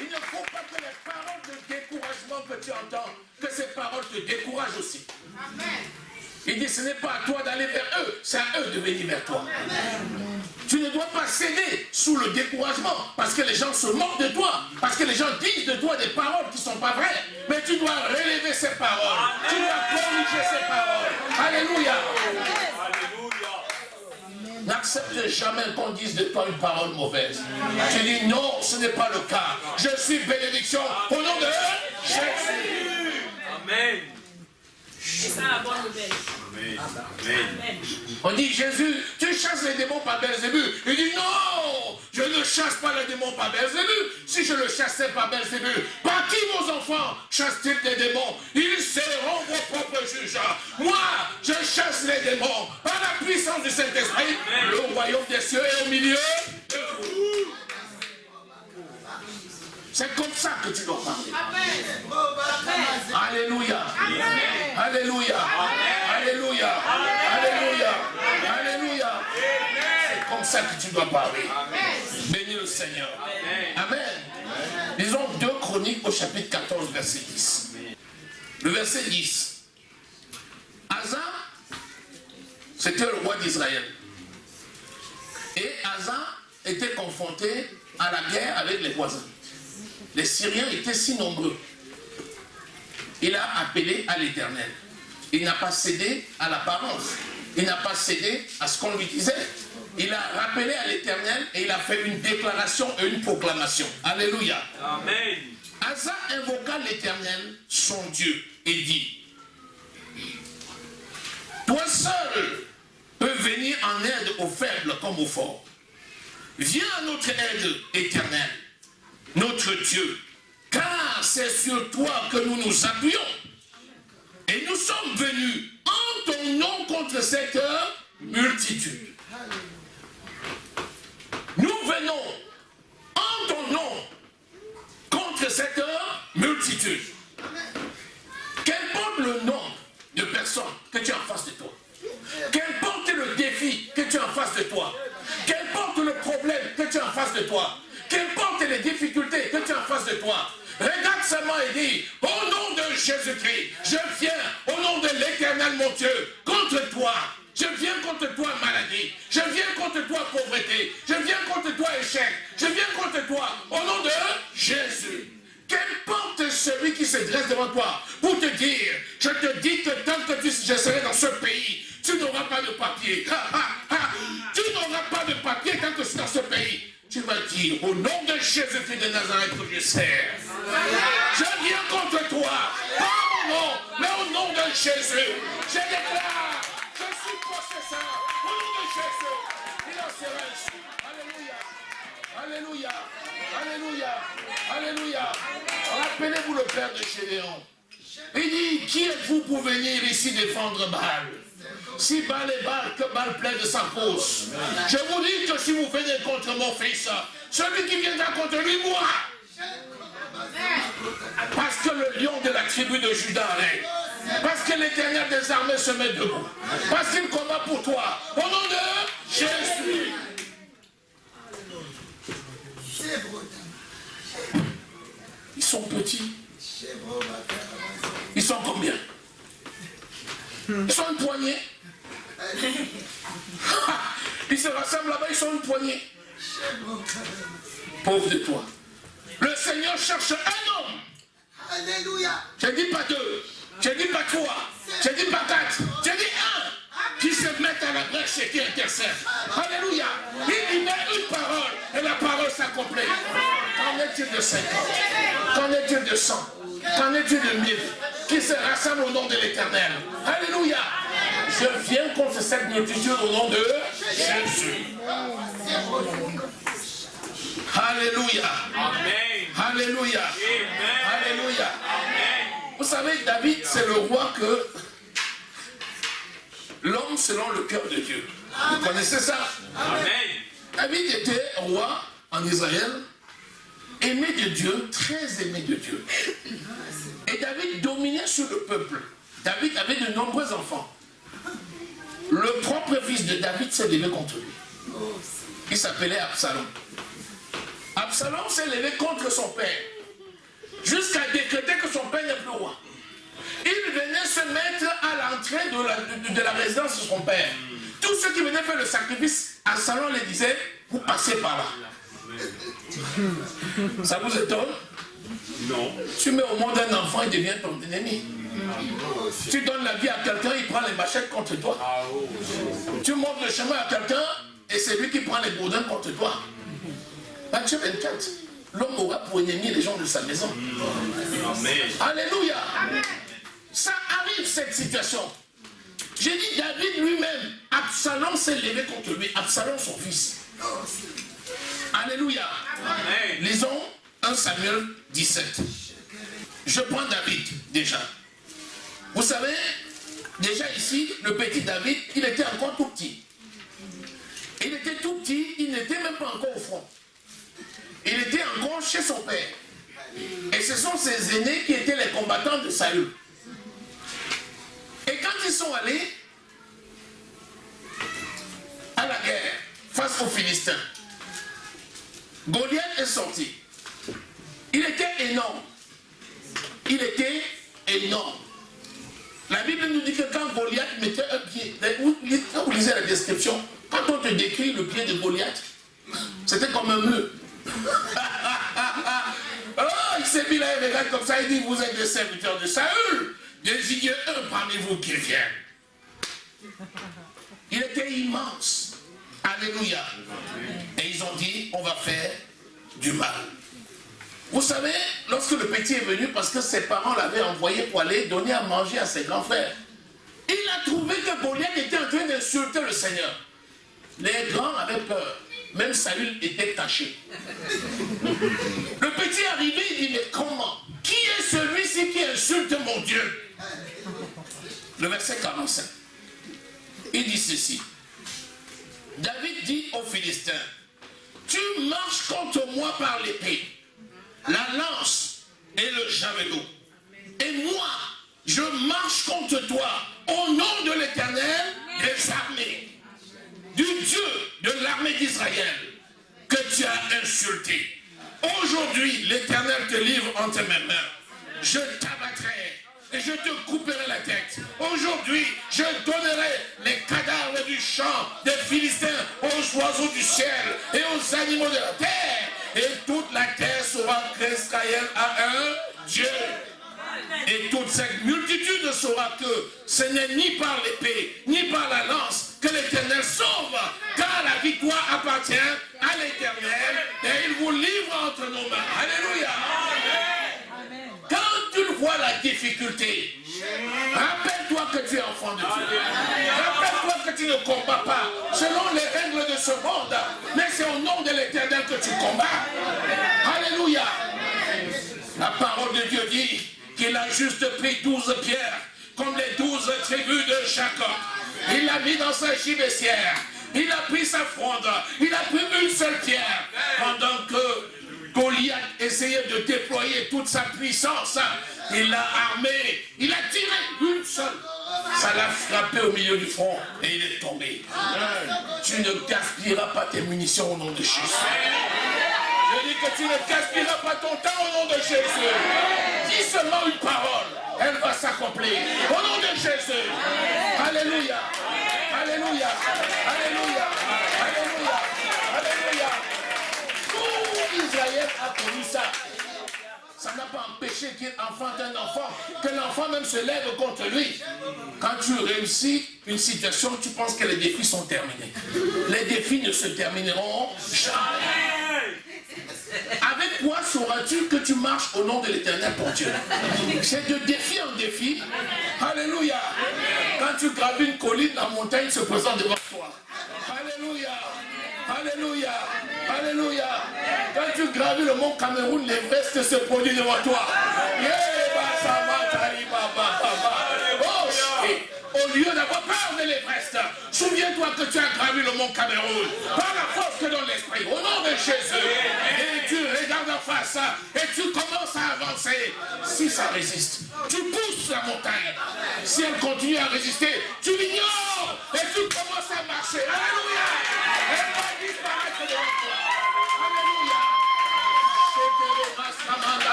[SPEAKER 1] Il ne faut pas que les paroles de découragement que tu entends, que ces paroles te découragent aussi. Amen. Il dit, ce n'est pas à toi d'aller vers eux, c'est à eux de venir vers toi. Amen. Tu ne dois pas céder sous le découragement, parce que les gens se moquent de toi, parce que les gens disent de toi des paroles qui ne sont pas vraies. Mais tu dois relever ces paroles. Amen. Tu dois corriger ces paroles. Alléluia. Alléluia. N'accepte jamais qu'on dise de toi une parole mauvaise. Amen. Tu dis non, ce n'est pas le cas. Je suis bénédiction au nom de Jésus. Amen.
[SPEAKER 2] C'est ça la bonne nouvelle.
[SPEAKER 1] Amen. Amen. On dit Jésus, tu chasses les démons par Belzébuth. Il dit non, je ne chasse pas les démons par Belzébuth. Si je le chassais par Belzébuth, par qui vos enfants chassent-ils des démons? Ils seront vos propres juges. Moi, je chasse les démons par la puissance du Saint-Esprit. Le royaume des cieux est au milieu de vous. C'est comme ça que tu dois parler. Amen. Alléluia. Amen. Alléluia. Amen. Alléluia. Amen. Alléluia. Amen. Alléluia. C'est comme ça que tu dois parler. Amen. Bénis le Seigneur. Amen. Amen. Lisons 2 Chroniques au chapitre 14, verset 10. Le verset 10. Asa, c'était le roi d'Israël. Et Asa était confronté à la guerre avec les voisins. Les Syriens étaient si nombreux. Il a appelé à l'Éternel. Il n'a pas cédé à l'apparence. Il n'a pas cédé à ce qu'on lui disait. Il a rappelé à l'Éternel et il a fait une déclaration et une proclamation. Alléluia. Amen. Asa invoqua l'Éternel, son Dieu, et dit, toi seul peux venir en aide aux faibles comme aux forts. Viens à notre aide, Éternel, notre Dieu, car c'est sur toi que nous nous appuyons. Et nous sommes venus en ton nom contre cette multitude. Nous venons en ton nom contre cette multitude. Qu'importe le nombre de personnes que tu as en face de toi, qu'importe le défi que tu as en face de toi, qu'importe le problème que tu as en face de toi, qu'importe les difficultés que tu as en face de toi, regarde seulement et dis, au nom de Jésus-Christ, je viens au nom de l'Éternel mon Dieu, contre toi. Je viens contre toi maladie, je viens contre toi pauvreté, je viens contre toi échec, je viens contre toi au nom de Jésus. Qu'importe celui qui se dresse devant toi pour te dire, je te dis que tant que je serai dans ce pays, tu n'auras pas de papier. Tu n'auras pas de papier tant que je suis dans ce pays. Tu vas dire, au nom de Jésus-Christ de Nazareth que je sers, je viens contre toi, pas mon nom, mais au nom de Jésus. Je déclare, je suis possesseur, au nom de Jésus. Il en sera ainsi. Alléluia. Alléluia. Alléluia. Alléluia. Rappelez-vous le père de Gédéon. Il dit, qui êtes-vous pour venir ici défendre Baal? Si Baal est Baal, que Baal plaide de sa cause. Je vous dis que si vous venez contre mon fils, celui qui viendra contre lui, moi. Parce que le lion de la tribu de Juda règne. Parce que l'Éternel des armées se met debout. Parce qu'il combat pour toi. Au nom de Jésus. Ils sont petits. Ils sont combien? Ils sont une poignée. Ils se rassemblent là-bas, ils sont une poignée. Pauvre de toi. Le Seigneur cherche un homme. Alléluia. Je dis pas deux. Je dis pas trois. Je dis pas quatre. Je dis un. Qui se met à la brèche et qui intercède. Alléluia. Il met une parole et la parole s'accomplit. Qu'en est-il de 50? Qu'en est-il de 100? Qu'en est-il de 1000 qui se rassemblent au nom de l'Éternel? Alléluia. Je viens contre cette multitude au nom de Jésus. Alléluia. Amen. Alléluia. Amen. Alléluia. Amen. Vous savez, David, c'est le roi que l'homme selon le cœur de Dieu. Vous connaissez ça? Amen. David était roi en Israël, aimé de Dieu, très aimé de Dieu. Et David dominait sur le peuple. David avait de nombreux enfants. Le propre fils de David s'est levé contre lui. qui s'appelait Absalom. Absalom s'est levé contre son père, jusqu'à décréter que son père n'est plus roi. Il venait se mettre à l'entrée de la résidence de son père. Tous ceux qui venaient faire le sacrifice, Absalom les disait, vous passez par là. Ça vous étonne?
[SPEAKER 3] Non.
[SPEAKER 1] Tu mets au monde un enfant, il devient ton ennemi. Tu donnes la vie à quelqu'un, il prend les machettes contre toi. Tu montres le chemin à quelqu'un, et c'est lui qui prend les bourdins contre toi. Matthieu 24, l'homme aura pour ennemi les gens de sa maison.
[SPEAKER 3] Amen.
[SPEAKER 1] Alléluia. Amen. Ça arrive, cette situation. J'ai dit, David lui-même, Absalom s'est levé contre lui. Absalom, son fils. Alléluia.
[SPEAKER 3] Amen.
[SPEAKER 1] Lisons 1 Samuel 17. Je prends David, déjà. Vous savez, déjà ici, le petit David, il était encore tout petit. Il était tout petit, il n'était même pas encore au front. Il était encore chez son père. Et ce sont ses aînés qui étaient les combattants de Saül. Et quand ils sont allés à la guerre face aux Philistins, Goliath est sorti. Il était énorme. Il était énorme. La Bible nous dit que quand Goliath mettait un pied, quand vous lisez la description, quand on te décrit le pied de Goliath, c'était comme un mur. Oh, il s'est mis là, il regarde comme ça, il dit, vous êtes des serviteurs de Saül. Désignez un parmi vous qui vient. Il était immense. Alléluia. Et ils ont dit, on va faire du mal. Vous savez, lorsque le petit est venu, parce que ses parents l'avaient envoyé pour aller donner à manger à ses grands frères, il a trouvé que Goliath était en train d'insulter le Seigneur. Les grands avaient peur. Même Saül était taché. Le petit est arrivé, il dit, mais comment? Qui est celui-ci qui insulte mon Dieu? Le verset 45. Il dit ceci. David dit aux Philistins, tu marches contre moi par l'épée, la lance et le javelot. Et moi, je marche contre toi au nom de l'Éternel des armées, du Dieu de l'armée d'Israël, que tu as insulté. Aujourd'hui, l'Éternel te livre entre mes mains. Je t'abattrai et je te couperai la tête. Aujourd'hui, je donnerai les cadavres du champ des Philistins aux oiseaux du ciel et aux animaux de la terre. Et toute la terre saura qu'Israël a un Dieu. Et toute cette multitude saura que ce n'est ni par l'épée, ni par la lance que l'Éternel sauve, car la victoire appartient à l'Éternel et il vous livre entre nos mains. Alléluia. Quand tu vois la difficulté, rappelle-toi que tu es enfant de Dieu. Rappelle-toi que tu ne combats pas selon les règles de ce monde, mais c'est au nom de l'Éternel que tu combats. Alléluia. La parole de Dieu dit qu'il a juste pris 12 pierres, comme les 12 tribus de Jacob. Il l'a mis dans sa gibecière. Il a pris sa fronde. Il a pris une seule pierre. Pendant que Goliath essayait de déployer toute sa puissance, il l'a armé. Il a tiré une seule. Ça l'a frappé au milieu du front et il est tombé. Tu ne gaspilleras pas tes munitions au nom de Jésus. Je dis que tu ne gaspilleras pas ton temps au nom de Jésus. Dis seulement une parole, elle va s'accomplir. Au nom de Jésus. Alléluia. Alléluia. Alléluia. Alléluia. Alléluia. Tout Israël a connu ça. Ça n'a pas empêché qu'il enfante un enfant, que l'enfant même se lève contre lui. Quand tu réussis une situation, tu penses que les défis sont terminés. Les défis ne se termineront jamais. Avec quoi sauras-tu que tu marches au nom de l'Éternel ton Dieu? C'est de défi en défi. Alléluia. Quand tu graves une colline, la montagne se présente devant toi. Alléluia. Alléluia. Alléluia. Quand tu graves le mont Cameroun, l'Everest se produit devant toi. Au lieu d'avoir peur de l'Everest, souviens-toi que tu as gravi le mont Cameroun par la force que donne l'Esprit, au nom de Jésus. Et tu regardes en face et tu commences à avancer. Si ça résiste, tu pousses la montagne. Si elle continue à résister, tu l'ignores et tu commences à marcher. Alléluia. Elle va disparaître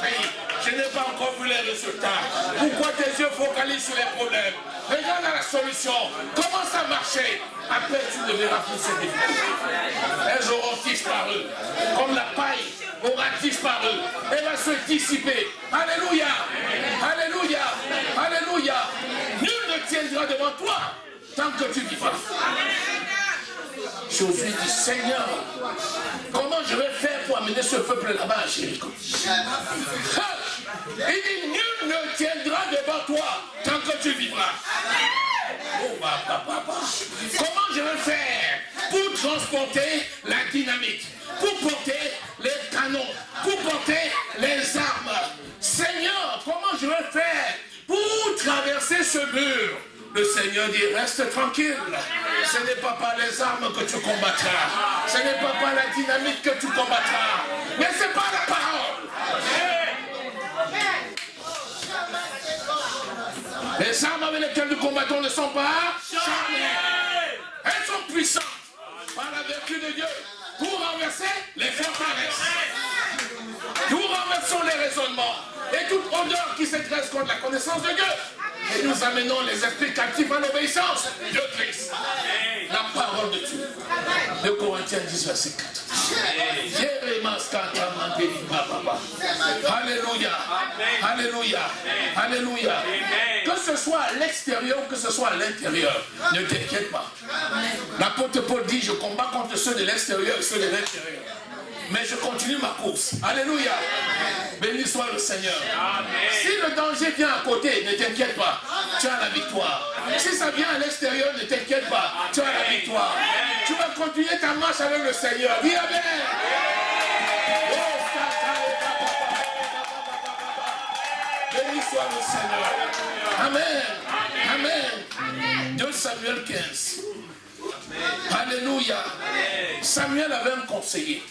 [SPEAKER 1] pays. Je n'ai pas encore vu les résultats. Pourquoi tes yeux focalisent sur les problèmes? Regarde la solution. Commence à marcher. Après, tu ne verras plus ces difficultés. Elles auront disparu. Comme la paille aura disparu. Elle va se dissiper. Alléluia. Alléluia. Alléluia. Nul ne tiendra devant toi tant que tu vivras. Josué dit, Seigneur, comment je vais faire pour amener ce peuple là-bas à Jéricho? Il dit, nul ne tiendra devant toi tant que tu vivras. Oh, comment je vais faire pour transporter la dynamite, pour porter les canons, pour porter les armes? Seigneur, comment je vais faire pour traverser ce mur? Le Seigneur dit, reste tranquille. Ce n'est pas par les armes que tu combattras. Ce n'est pas par la dynamite que tu combattras. Mais c'est par la parole. Les armes avec lesquelles nous combattons ne sont pas charnelles. Elles sont puissantes par la vertu de Dieu pour renverser les forteresses. Nous renversons les raisonnements et toute odeur qui s'écrase contre la connaissance de Dieu. Et nous amenons les esprits captifs à l'obéissance de Christ. La parole de Dieu. 2 Corinthiens 10, verset 4. Alléluia. Alléluia. Alléluia. Que ce soit à l'extérieur ou que ce soit à l'intérieur, ne t'inquiète pas. L'apôtre Paul dit, je combats contre ceux de l'extérieur et ceux de l'intérieur. Mais je continue ma course. Alléluia. Béni soit le Seigneur. Amen. Si le danger vient à côté, ne t'inquiète pas. Tu as la victoire. Si ça vient à l'extérieur, ne t'inquiète pas. Tu as la victoire. Tu vas continuer ta marche avec le Seigneur. Dis Amen. Béni soit le Seigneur. Amen. Amen. 2 Samuel 15. Alléluia. Samuel avait un conseiller.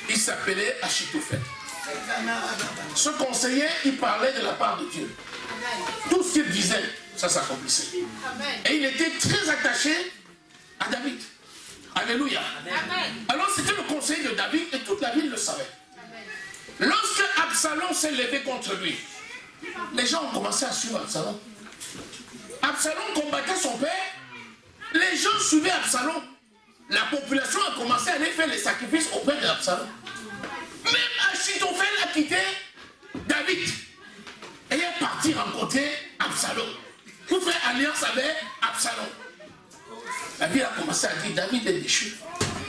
[SPEAKER 1] Il s'appelait Achitophel. Ce conseiller, il parlait de la part de Dieu. Tout ce qu'il disait, ça s'accomplissait. Et il était très attaché à David. Alléluia. Alors c'était le conseiller de David et toute la ville le savait. Lorsque Absalom s'est levé contre lui, les gens ont commencé à suivre Absalom. Absalom combattait son père. Les gens suivaient Absalom. La population a commencé à aller faire les sacrifices auprès d'Absalom. Même Achitophel a quitté David et est parti rencontrer Absalom pour faire alliance avec Absalom. La ville a commencé à dire, David est déchu.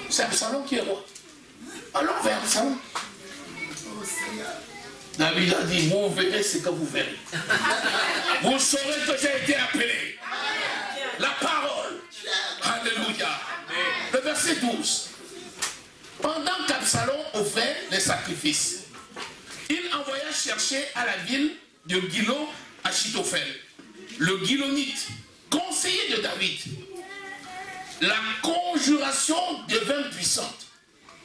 [SPEAKER 1] C'est Absalom qui est roi. Allons vers Absalom. David a dit, vous verrez ce que vous verrez. Vous saurez que j'ai été appelé. La parole. Alléluia. Le verset 12. Pendant qu'Absalom offrait les sacrifices, il envoya chercher à la ville de Gilo Achitophel, le Gilonite, conseiller de David. La conjuration devint puissante.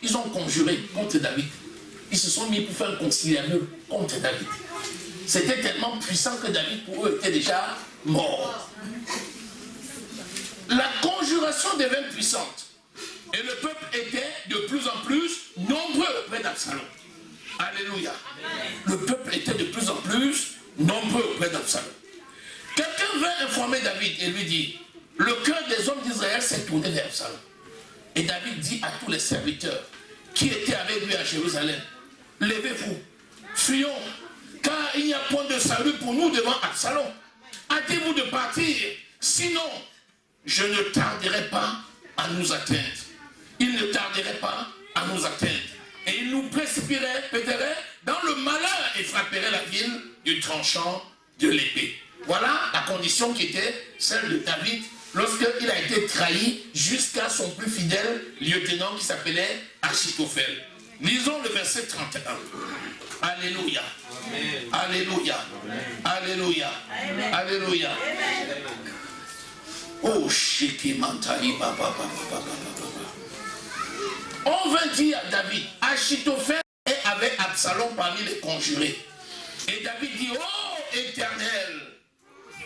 [SPEAKER 1] Ils ont conjuré contre David. Ils se sont mis pour faire un conciliabule contre David. C'était tellement puissant que David pour eux était déjà mort. La conjuration devint puissante. Et le peuple était de plus en plus nombreux auprès d'Absalom. Alléluia. Le peuple était de plus en plus nombreux auprès d'Absalom. Quelqu'un vint informer David et lui dit, le cœur des hommes d'Israël s'est tourné vers Absalom. Et David dit à tous les serviteurs qui étaient avec lui à Jérusalem, levez-vous, fuyons, car il n'y a point de salut pour nous devant Absalom. Hâtez-vous de partir, sinon je ne tarderai pas à nous atteindre. Il ne tarderait pas à nous atteindre. Et il nous précipiterait dans le malheur et frapperait la ville du tranchant de l'épée. Voilà la condition qui était celle de David lorsqu'il a été trahi jusqu'à son plus fidèle lieutenant qui s'appelait Achitophel. Lisons le verset 31. Alléluia. Amen. Alléluia. Amen. Alléluia. Amen. Alléluia. Amen. Oh, Shiki Mantali Baba. On va dire à David, Achitophel est avec Absalom parmi les conjurés. Et David dit, oh Éternel,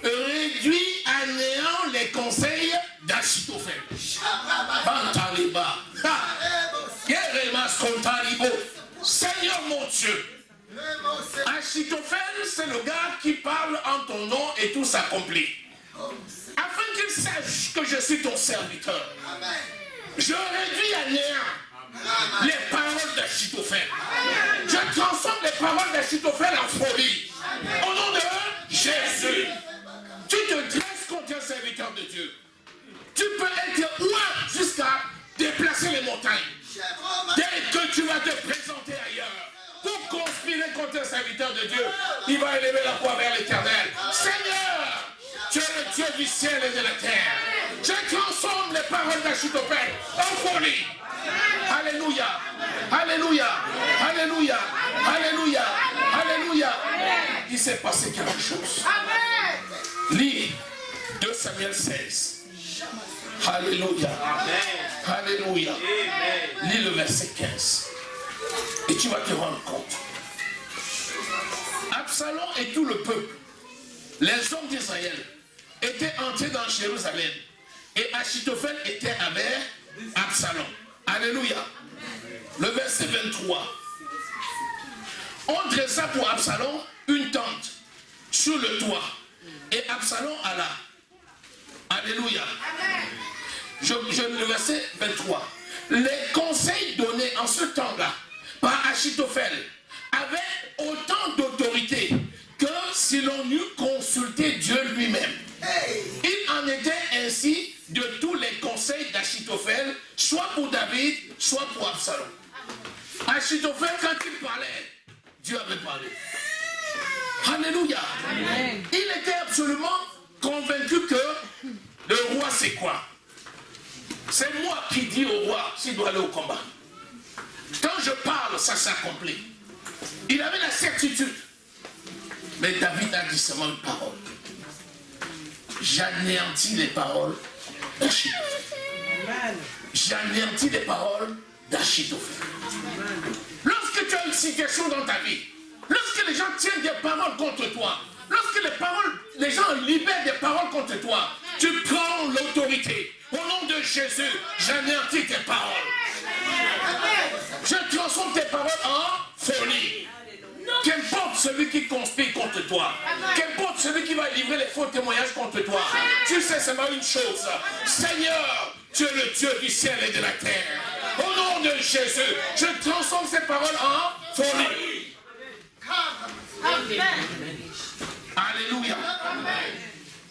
[SPEAKER 1] réduis à néant les conseils d'Achitophel. Seigneur mon Dieu, Achitophel, c'est le gars qui parle en ton nom et tout s'accomplit. Afin qu'il sache que je suis ton serviteur. Je réduis à néant les paroles d'Achitophel. Je transforme les paroles d'Achitophel en folie. Au nom de Jésus. Tu te dresses contre un serviteur de Dieu. Tu peux être loin jusqu'à déplacer les montagnes. Dès que tu vas te présenter ailleurs pour conspirer contre un serviteur de Dieu, il va élever la voix vers l'Éternel. Seigneur, tu es le Dieu du ciel et de la terre. Je transforme les paroles d'Achitophel en folie. Alléluia, alléluia, alléluia, alléluia, alléluia. Il s'est passé quelque chose. Lis 2 Samuel 16. Alléluia, alléluia. Lis le verset 15. Et tu vas te rendre compte. Absalom et tout le peuple, les hommes d'Israël, étaient entrés dans Jérusalem. Et Achitophel était avec Absalom. Alléluia. Le verset 23. On dressa pour Absalom une tente sur le toit. Et Absalom alla. Alléluia. Le verset 23. Les conseils donnés en ce temps-là par Achitophel avaient autant d'autorité que si l'on eût consulté Dieu lui-même. Il en était ainsi de tous les conseils d'Achitophel, soit pour David, soit pour Absalom. Achitophel, quand il parlait, Dieu avait parlé. Alléluia. Amen. Il était absolument convaincu que le roi c'est quoi? C'est moi qui dis au roi s'il doit aller au combat. Quand je parle, ça s'accomplit. Il avait la certitude. Mais David a dit seulement une parole. J'anéantis les paroles d'Achitophel. J'anéantis les paroles d'Achitophel. Lorsque tu as une situation dans ta vie, lorsque les gens tiennent des paroles contre toi, lorsque les gens libèrent des paroles contre toi, tu prends l'autorité. Au nom de Jésus, j'anéantis tes paroles. Je transforme tes paroles en folie. Qu'importe celui qui conspire contre toi, qu'importe celui qui va livrer les faux témoignages contre toi, tu sais seulement une chose. Seigneur, tu es le Dieu du ciel et de la terre. Au nom de Jésus, je transforme ces paroles en folie. Alléluia.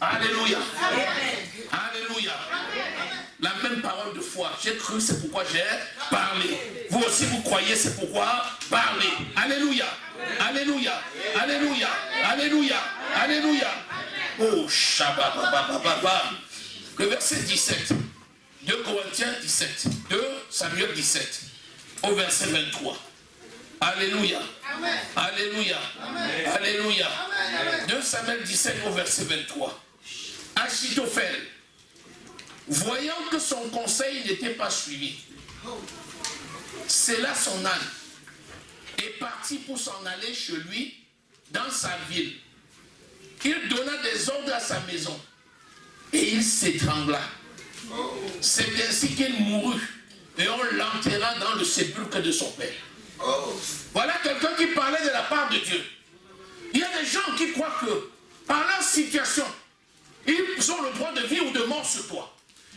[SPEAKER 1] Alléluia. Alléluia. La même parole de foi. J'ai cru, c'est pourquoi j'ai parlé. Vous aussi, vous croyez, c'est pourquoi parler. Alléluia. Alléluia. Alléluia. Alléluia. Alléluia. Oh, Shabbat. Le verset 17. 2 Corinthiens 17. 2 Samuel 17. Au verset 23. Alléluia. Alléluia. Alléluia. 2 Samuel 17 au verset 23. Achitophel, voyant que son conseil n'était pas suivi, scella son âne et partit pour s'en aller chez lui dans sa ville. Il donna des ordres à sa maison et il s'étrangla. C'est ainsi qu'il mourut et on l'enterra dans le sépulcre de son père. Voilà quelqu'un qui parlait de la part de Dieu. Il y a des gens qui croient que par leur situation, ils ont le droit de vie ou de mort sur toi.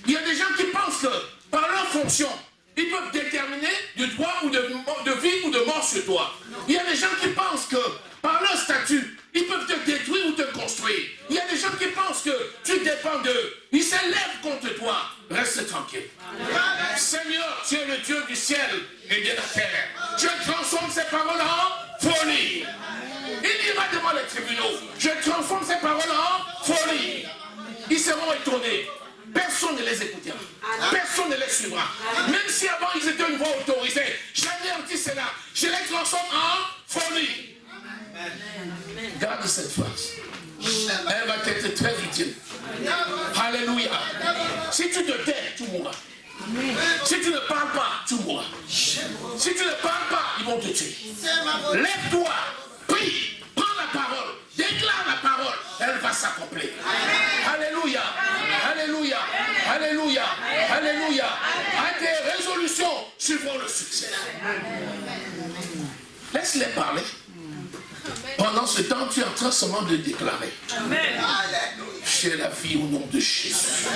[SPEAKER 1] Il y a des gens qui pensent que par leur fonction, ils peuvent déterminer du droit ou de vie ou de mort sur toi. Il y a des gens qui pensent que par leur statut, ils peuvent te détruire ou te construire. Il y a des gens qui pensent que tu dépends d'eux. Ils s'élèvent contre toi. Reste tranquille. Seigneur, tu es le Dieu du ciel et de la terre. Je transforme ces paroles en folie. Il ira devant les tribunaux. Je transforme ces paroles en folie. Ils seront étonnés. Personne ne les écoutera. Personne ne les suivra. Même si avant ils étaient une voix autorisée, j'anéantis cela. Je les transforme en folie. Garde cette phrase. Elle va être très utile. Alléluia. Si tu te tais, tu mourras. Si tu ne parles pas, tu mourras. Si tu ne parles pas, ils vont te tuer. Lève-toi, prie, prends la parole, déclare la parole, elle va s'accomplir. Alléluia. Alléluia. Alléluia. Alléluia. À tes résolutions suivront le succès. Laisse-les parler. Maintenant, tu es en train seulement de déclarer. J'ai la vie au nom de Jésus.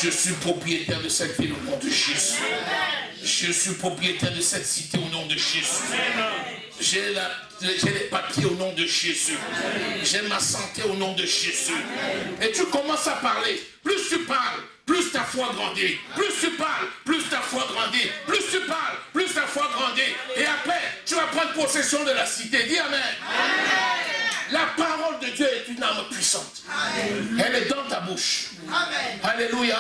[SPEAKER 1] Je suis propriétaire de cette ville au nom de Jésus. Je suis propriétaire de cette cité au nom de Jésus. J'ai les papiers au nom de Jésus. J'ai ma santé au nom de Jésus. Et tu commences à parler. Plus tu parles, plus ta foi grandit. Plus tu parles, plus ta foi grandit. Plus tu parles, plus ta foi grandit. Et après, tu vas prendre possession de la cité. Dis Amen. La parole de Dieu est une arme puissante. Elle est dans ta bouche. Alléluia.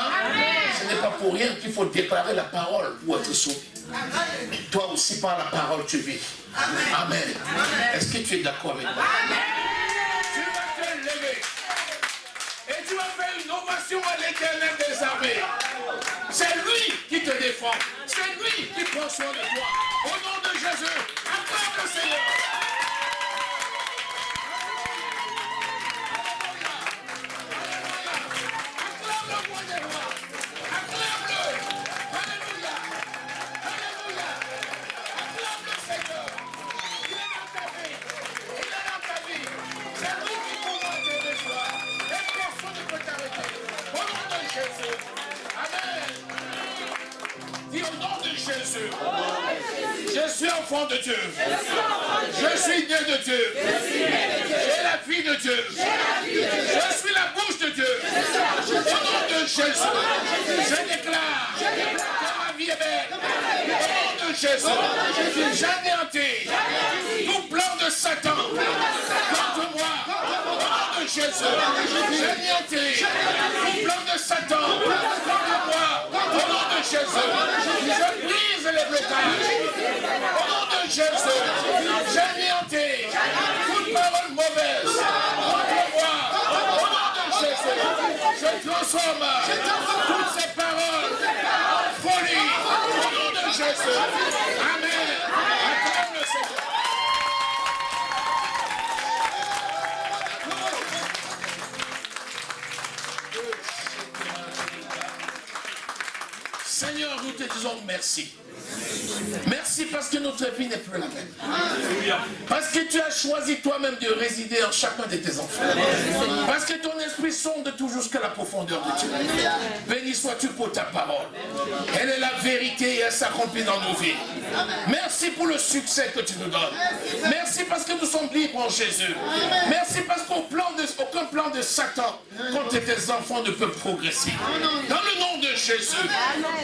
[SPEAKER 1] Ce n'est pas pour rien qu'il faut déclarer la parole pour être sauvé. Toi aussi, par la parole, tu vis. Amen. Est-ce que tu es d'accord avec moi? Tu vas te lever. Et tu vas faire une ovation à l'Éternel des armées. C'est lui qui te défend. C'est lui qui prend soin de toi. Au nom de Jésus, acclame le Seigneur. Acclame le roi des rois. Acclame-le. Alléluia. Alléluia. Acclame le Seigneur. Il est dans ta vie. Il est dans ta vie. C'est lui qui commande tes choix. Et personne ne peut t'arrêter. Au nom de Jésus. Amen. Dis au nom de Jésus. Je suis enfant de Dieu. Je suis né de Dieu. J'ai la vie de Dieu. Je suis la bouche de Dieu. Au nom de Jésus. Je déclare que ma vie est belle. Au nom de Jésus. J'anéantis tout plan de Satan contre moi. Au nom de Jésus. J'anéantis tout plan de Satan contre moi. Au nom de Jésus. Je brise les blocages. Au nom de Jésus. J'anéantis toute parole mauvaise contre moi. Au nom de Jésus. Je transforme toutes ces paroles en folie. Au nom de Jésus. Amen. Acclame le Seigneur. Seigneur, nous te disons merci. Merci parce que notre vie n'est plus la même. Parce que tu as choisi toi-même de résider en chacun de tes enfants. Parce que ton esprit sonde toujours jusqu'à la profondeur de Dieu. Béni sois-tu pour ta parole. Elle est la vérité et elle s'accomplit dans nos vies. Merci pour le succès que tu nous donnes. Merci parce que nous sommes libres en Jésus. Merci parce qu'aucun plan de Satan contre tes enfants ne peut progresser. Dans le nom de Jésus,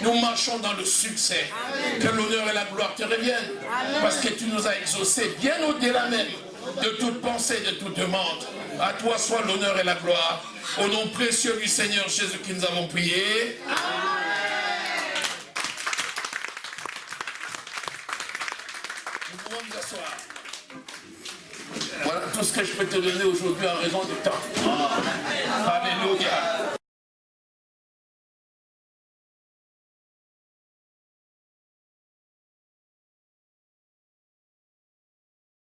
[SPEAKER 1] nous marchons dans le succès. Que l'honneur et la gloire te reviennent. Parce que tu nous as exaucés bien au-delà même de toute pensée, de toute demande. À toi soit l'honneur et la gloire. Au nom précieux du Seigneur Jésus qui nous avons prié. Nous pouvons nous asseoir. Voilà tout ce que je peux te donner aujourd'hui en raison du temps. Alléluia.